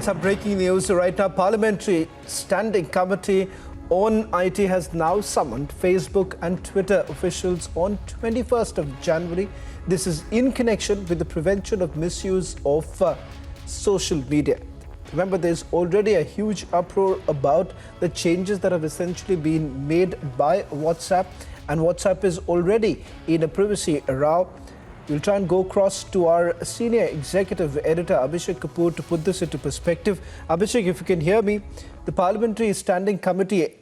some breaking news right now. Parliamentary Standing Committee on IT has now summoned Facebook and Twitter officials on 21st of January. This is in connection with the prevention of misuse of social media. Remember, there's already a huge uproar about the changes that have essentially been made by WhatsApp, and WhatsApp is already in a privacy row. We'll try and go across to our senior executive editor, Abhishek Kapoor, to put this into perspective. Abhishek, if you can hear me, the Parliamentary Standing Committee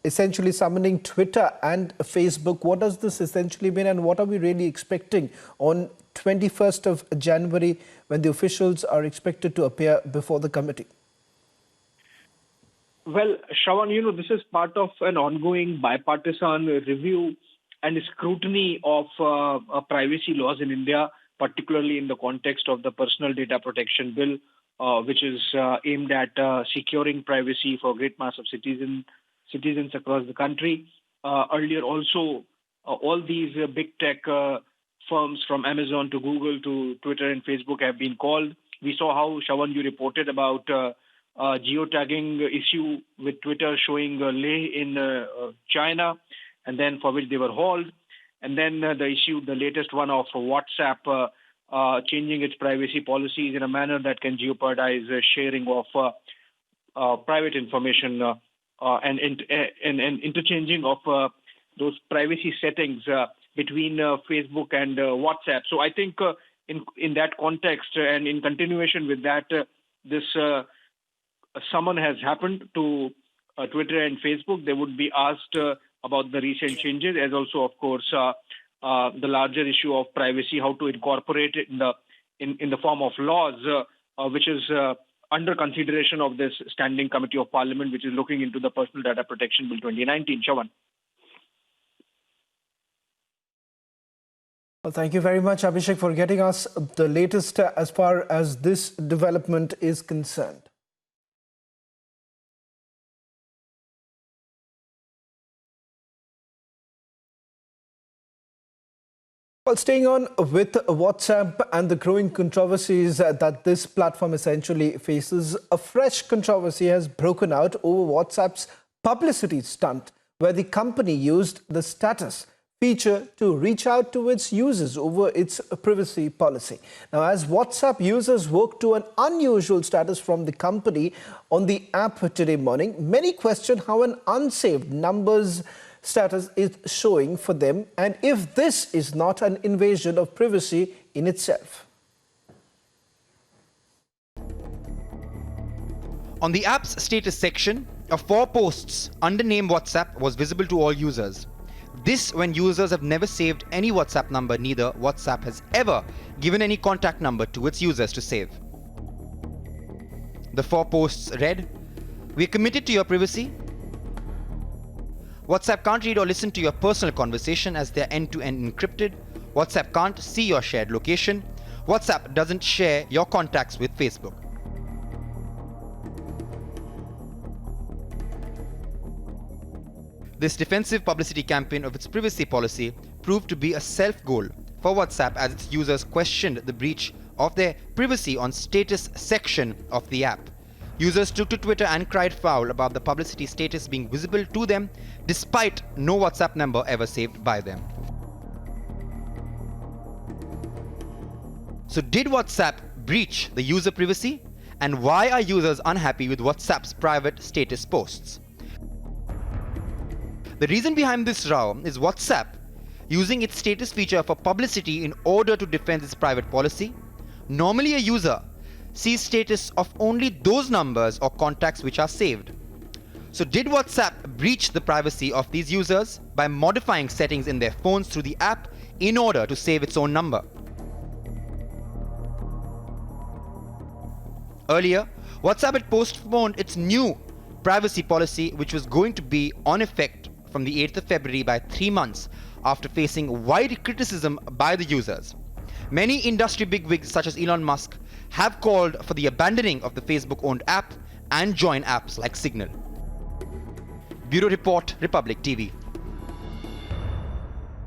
essentially summoning Twitter and Facebook. What does this essentially mean, and what are we really expecting on 21st of January when the officials are expected to appear before the committee? Well, Shravan, this is part of an ongoing bipartisan review and scrutiny of privacy laws in India, particularly in the context of the Personal Data Protection Bill, which is aimed at securing privacy for great mass of citizens across the country. Earlier also, all these big tech firms from Amazon to Google to Twitter and Facebook have been called. We saw how, Shravan, you reported about geotagging issue with Twitter showing Leh in China, and then for which they were hauled. And then the latest one of WhatsApp changing its privacy policies in a manner that can jeopardize sharing of private information and interchanging of those privacy settings between Facebook and WhatsApp. So I think in that context and in continuation with that, this summon has happened to Twitter and Facebook. They would be asked about the recent changes, as also, of course, the larger issue of privacy, how to incorporate it in the form of laws, which is under consideration of this Standing Committee of Parliament, which is looking into the Personal Data Protection Bill 2019. Shravan. Well, thank you very much, Abhishek, for getting us the latest as far as this development is concerned. Well, staying on with WhatsApp and the growing controversies that this platform essentially faces, a fresh controversy has broken out over WhatsApp's publicity stunt, where the company used the status feature to reach out to its users over its privacy policy. Now, as WhatsApp users woke to an unusual status from the company on the app today morning, many question how an unsaved numbers status is showing for them, and if this is not an invasion of privacy in itself. On the app's status section, a 4 posts under name WhatsApp was visible to all users. This when users have never saved any WhatsApp number, neither WhatsApp has ever given any contact number to its users to save. The 4 posts read, "We're committed to your privacy. WhatsApp can't read or listen to your personal conversation as they're end-to-end encrypted. WhatsApp can't see your shared location. WhatsApp doesn't share your contacts with Facebook." This defensive publicity campaign of its privacy policy proved to be a self-goal for WhatsApp as its users questioned the breach of their privacy on status section of the app. Users took to Twitter and cried foul about the publicity status being visible to them despite no WhatsApp number ever saved by them. So did WhatsApp breach the user privacy? And why are users unhappy with WhatsApp's private status posts? The reason behind this row is WhatsApp using its status feature for publicity in order to defend its private policy. Normally a user sees status of only those numbers or contacts which are saved. So did WhatsApp breach the privacy of these users by modifying settings in their phones through the app in order to save its own number? Earlier, WhatsApp had postponed its new privacy policy, which was going to be on effect from the 8th of February by 3 months after facing wide criticism by the users. Many industry bigwigs such as Elon Musk have called for the abandoning of the Facebook-owned app and join apps like Signal. Bureau Report, Republic TV.